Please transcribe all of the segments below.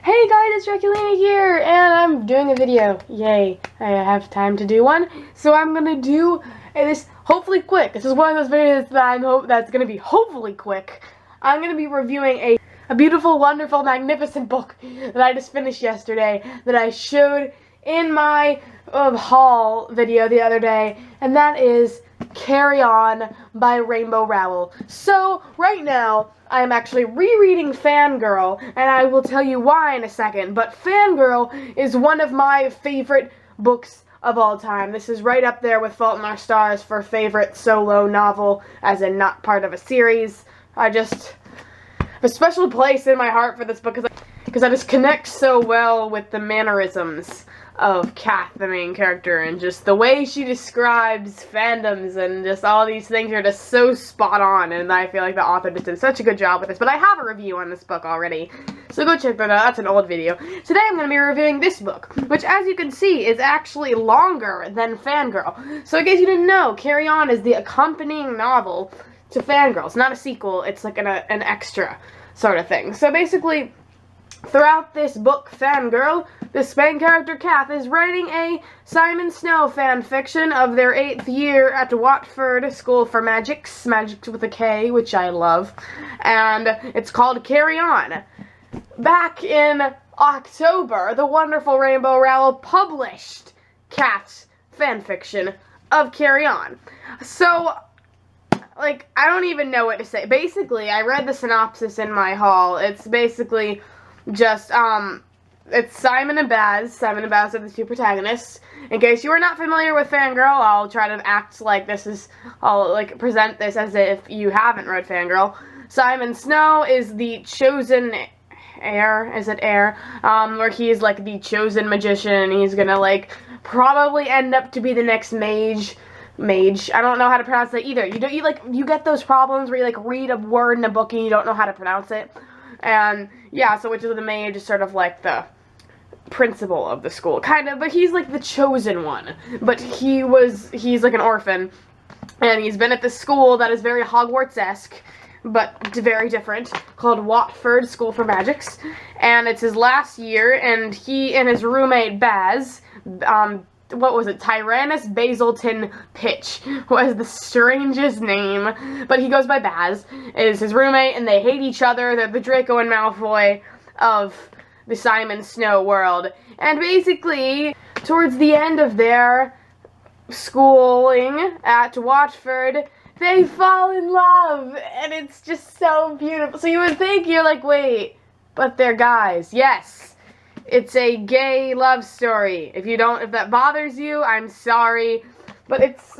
Hey guys, it's Draculina here, and I'm doing a video. Yay, I have time to do one. So I'm gonna do this hopefully quick. This is one of those videos that that's gonna be hopefully quick. I'm gonna be reviewing a beautiful, wonderful, magnificent book that I just finished yesterday that I showed in my haul video the other day, and that is Carry On by Rainbow Rowell. So right now I'm actually rereading Fangirl, and I will tell you why in a second, but Fangirl is one of my favorite books of all time. This is right up there with Fault in Our Stars for favorite solo novel, as in not part of a series. I just have a special place in my heart for this book because I just connect so well with the mannerisms of Kath, the main character, and just the way she describes fandoms and just all these things are just so spot on, and I feel like the author just did such a good job with this. But I have a review on this book already, so go check that out. That's an old video. Today I'm going to be reviewing this book, which as you can see is actually longer than Fangirl. So in case you didn't know, Carry On is the accompanying novel to Fangirl. It's not a sequel, it's like an extra sort of thing. So basically, throughout this book, Fangirl, this main character, Kath, is writing a Simon Snow fanfiction of their 8th year at Watford School for Magics with a K, which I love, and it's called Carry On. Back in October, the wonderful Rainbow Rowell published Kath's fanfiction of Carry On. So, like, I don't even know what to say. Basically, I read the synopsis in my haul. It's basically just, it's Simon and Baz. Simon and Baz are the two protagonists. In case you are not familiar with Fangirl, I'll try to act like I'll, like, present this as if you haven't read Fangirl. Simon Snow is the chosen heir, where he's, like, the chosen magician. He's gonna, like, probably end up to be the next mage. I don't know how to pronounce that either. You get those problems where you, like, read a word in a book and you don't know how to pronounce it. And, yeah, so which is the mage is sort of like the principal of the school, kind of, but he's like the chosen one. But he's like an orphan, and he's been at this school that is very Hogwarts-esque, but very different, called Watford School for Magics, and it's his last year, and he and his roommate Baz, what was it, Tyrannus Basilton Pitch was the strangest name, but he goes by Baz, is his roommate, and they hate each other. They're the Draco and Malfoy of the Simon Snow world, and basically, towards the end of their schooling at Watford, they fall in love, and it's just so beautiful. So you would think, you're like, wait, but they're guys. Yes. It's a gay love story. If that bothers you, I'm sorry, but it's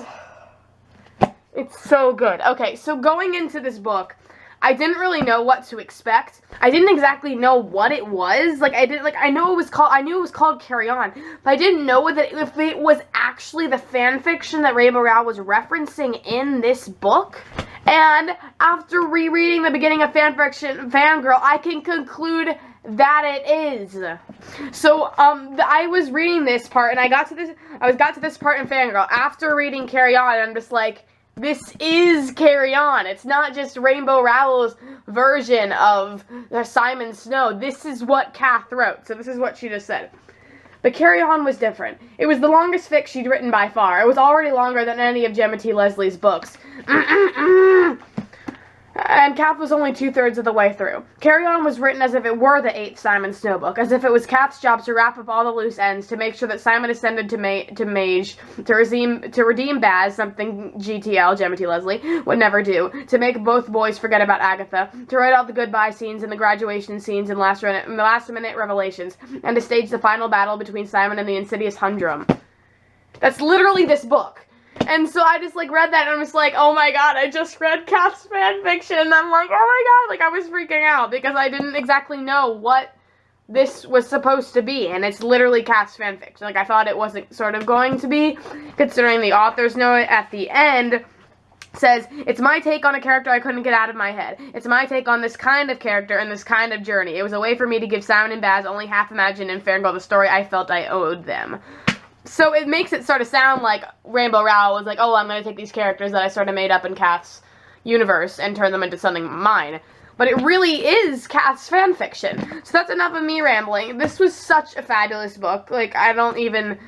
so good. Okay, so going into this book, I didn't really know what to expect. I didn't exactly know what it was. I knew it was called Carry On, but I didn't know that if it was actually the fan fiction that Rainbow Rowell was referencing in this book. And after rereading the beginning of fanfiction, Fangirl, I can conclude that it is. So, I was reading this part, and I got to this part in Fangirl after reading Carry On, and I'm just like, this is Carry On. It's not just Rainbow Rowell's version of Simon Snow. This is what Kath wrote. So this is what she just said. But Carry On was different. It was the longest fic she'd written by far. It was already longer than any of Gemma T. Leslie's books. And Kath was only 2/3 of the way through. Carry On was written as if it were the 8th Simon Snow book, as if it was Kath's job to wrap up all the loose ends, to make sure that Simon ascended to mage, to redeem Baz, something GTL, Gemma T. Leslie, would never do, to make both boys forget about Agatha, to write all the goodbye scenes and the graduation scenes and last-minute revelations, and to stage the final battle between Simon and the insidious Humdrum. That's literally this book. And so I just, like, read that, and I'm just like, oh my god, I just read Kath's fanfiction, and I'm like, oh my god, like, I was freaking out, because I didn't exactly know what this was supposed to be, and it's literally Kath's fanfiction. Like, I thought it wasn't sort of going to be, considering the author's note at the end says, it's my take on a character I couldn't get out of my head. It's my take on this kind of character and this kind of journey. It was a way for me to give Simon and Baz only half imagined in Fangirl the story I felt I owed them. So it makes it sort of sound like Rainbow Rowell was like, oh, I'm going to take these characters that I sort of made up in Kath's universe and turn them into something mine. but it really is Kath's fan fiction. So that's enough of me rambling. This was such a fabulous book. Like, I don't even...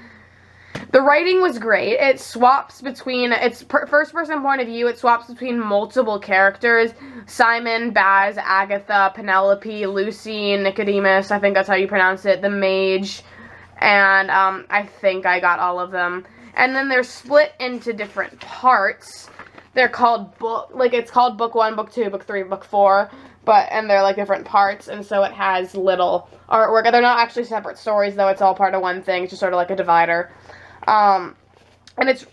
The writing was great. It swaps between, it's first-person point of view, it swaps between multiple characters. Simon, Baz, Agatha, Penelope, Lucy, Nicodemus, I think that's how you pronounce it, the mage, and I think I got all of them. And then they're split into different parts. They're called it's called book 1, book 2, book 3, book 4, and they're like different parts, and so it has little artwork. They're not actually separate stories, though. It's all part of one thing. It's just sort of like a divider. And it's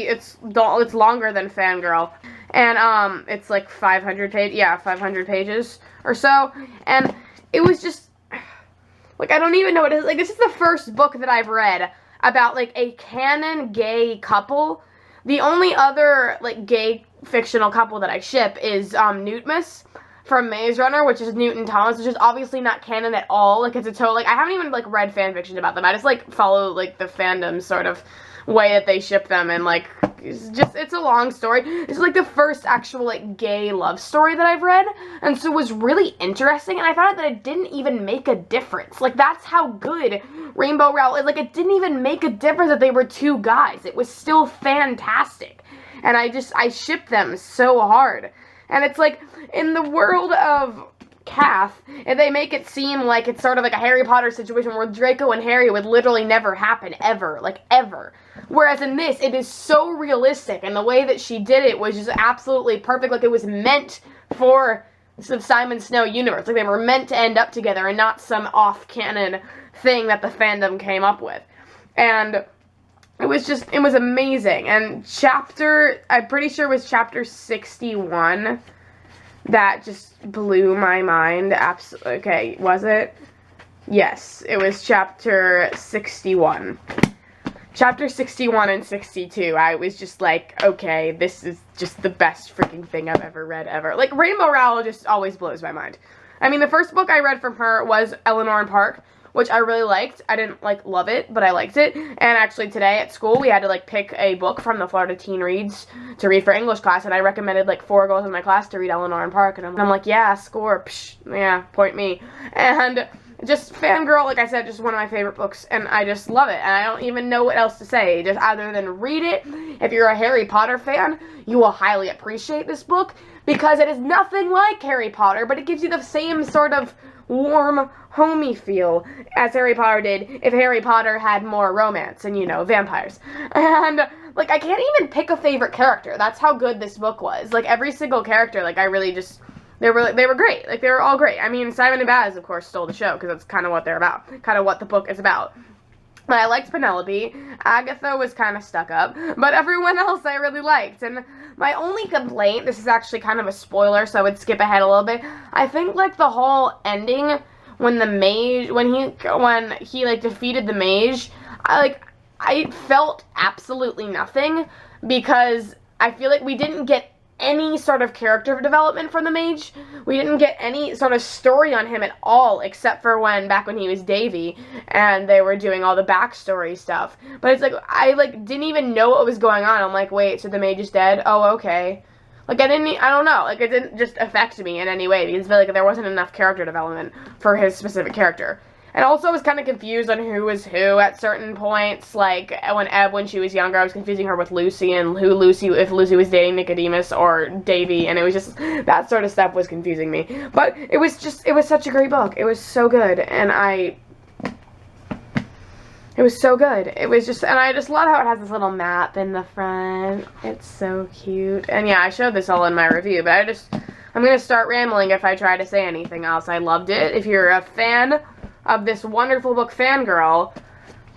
longer than Fangirl, and it's like 500 pages or so, and it was just, like, I don't even know what it is. Like, this is the first book that I've read about, like, a canon gay couple. The only other, like, gay fictional couple that I ship is, Newtmas from Maze Runner, which is Newton Thomas, which is obviously not canon at all. Like, it's a total, like, I haven't even, like, read fan fiction about them. I just, like, follow, like, the fandom sort of way that they ship them, and, like, it's a long story. It's, like, the first actual, like, gay love story that I've read, and so it was really interesting, and I found out that it didn't even make a difference. Like, that's how good Rainbow Rowell is. Like, it didn't even make a difference that they were two guys. It was still fantastic, and I shipped them so hard. And it's like, in the world of Kath, and they make it seem like it's sort of like a Harry Potter situation where Draco and Harry would literally never happen, ever. Like, ever. Whereas in this, it is so realistic, and the way that she did it was just absolutely perfect. Like, it was meant for the Simon Snow universe. Like, they were meant to end up together, and not some off-canon thing that the fandom came up with. And it was amazing. And I'm pretty sure it was chapter 61 that just blew my mind. Absolutely. Okay, was it? Yes, it was chapter 61. Chapter 61 and 62, I was just like, okay, this is just the best freaking thing I've ever read, ever. Like, Rainbow Rowell just always blows my mind. I mean, the first book I read from her was Eleanor and Park, which I really liked. I didn't, like, love it, but I liked it. And actually today at school, we had to, like, pick a book from the Florida Teen Reads to read for English class, and I recommended, like, 4 girls in my class to read Eleanor and Park, and I'm like, yeah, score, psh, yeah, point me. And just Fangirl, like I said, just one of my favorite books, and I just love it, and I don't even know what else to say, just other than read it. If you're a Harry Potter fan, you will highly appreciate this book, because it is nothing like Harry Potter, but it gives you the same sort of warm, homey feel as Harry Potter did if Harry Potter had more romance and, you know, vampires. And, like, I can't even pick a favorite character. That's how good this book was. Like, every single character, like, I really just, they were great. Like, they were all great. I mean, Simon and Baz, of course, stole the show, because that's kind of what they're about. Kind of what the book is about. But I liked Penelope. Agatha was kind of stuck up. But everyone else I really liked. And my only complaint, this is actually kind of a spoiler, so I would skip ahead a little bit. I think, like, the whole ending, when he like, defeated the mage, I felt absolutely nothing, because I feel like we didn't get any sort of character development from the mage. We didn't get any sort of story on him at all, except for back when he was Davy, and they were doing all the backstory stuff. But it's like, I, like, didn't even know what was going on. I'm like, wait, so the mage is dead? Oh, okay. Like, I don't know, like, it didn't just affect me in any way, because I feel like there wasn't enough character development for his specific character. And also, I was kind of confused on who was who at certain points. Like, when she was younger, I was confusing her with Lucy, and if Lucy was dating Nicodemus or Davy, and it was just, that sort of stuff was confusing me. But it was such a great book. It was so good, and it was so good. It was just, and I just love how it has this little map in the front. It's so cute. And yeah, I showed this all in my review, but I'm going to start rambling if I try to say anything else. I loved it. If you're a fan of this wonderful book, Fangirl,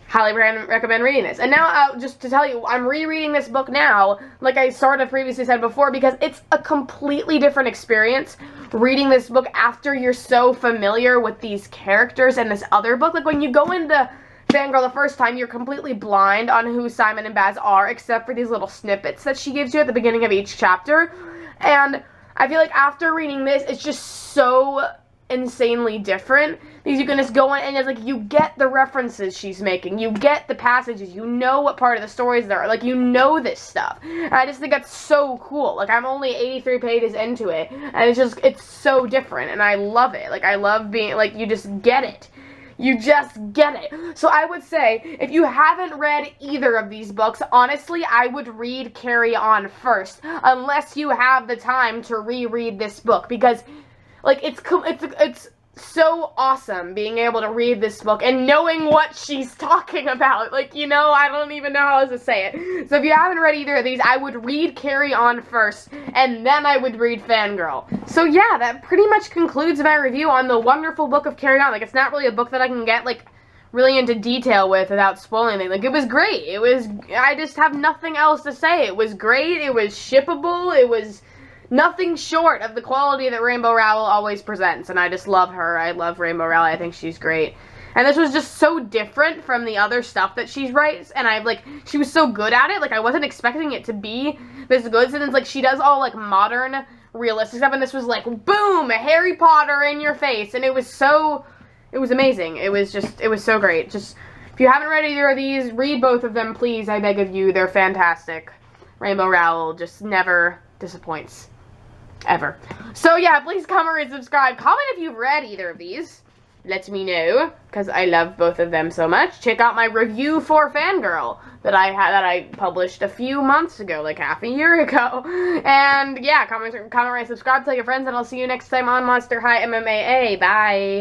highly recommend reading this. And now, just to tell you, I'm rereading this book now, like I sort of previously said before, because it's a completely different experience reading this book after you're so familiar with these characters and this other book. Like, when you go into Fangirl the first time, you're completely blind on who Simon and Baz are, except for these little snippets that she gives you at the beginning of each chapter. And I feel like after reading this, it's just so insanely different because you can just go in and it's like you get the references she's making, you get the passages, you know what part of the stories there are, like you know this stuff. And I just think that's so cool. Like I'm only 83 pages into it, and it's so different, and I love it. Like I love being like you just get it. You just get it. So I would say, if you haven't read either of these books, honestly, I would read Carry On first, unless you have the time to reread this book, because, like, it's so awesome being able to read this book and knowing what she's talking about. Like, you know, I don't even know how else to say it. So if you haven't read either of these, I would read Carry On first, and then I would read Fangirl. So yeah, that pretty much concludes my review on the wonderful book of Carry On. Like, it's not really a book that I can get, like, really into detail with without spoiling anything. Like, it was great. I just have nothing else to say. It was great. It was shippable. It was nothing short of the quality that Rainbow Rowell always presents, and I just love her. I love Rainbow Rowell. I think she's great. And this was just so different from the other stuff that she writes, and she was so good at it. Like, I wasn't expecting it to be this good, since, like, she does all, like, modern, realistic stuff, and this was, like, boom, Harry Potter in your face, and it was amazing. It was so great. Just, if you haven't read either of these, read both of them, please, I beg of you. They're fantastic. Rainbow Rowell just never disappoints. Ever. So yeah, please comment and subscribe. Comment if you've read either of these. Let me know, because I love both of them so much. Check out my review for Fangirl that I published a few months ago, like half a year ago. And yeah, comment, rate, subscribe, tell your friends, and I'll see you next time on Monster High MMA. Bye.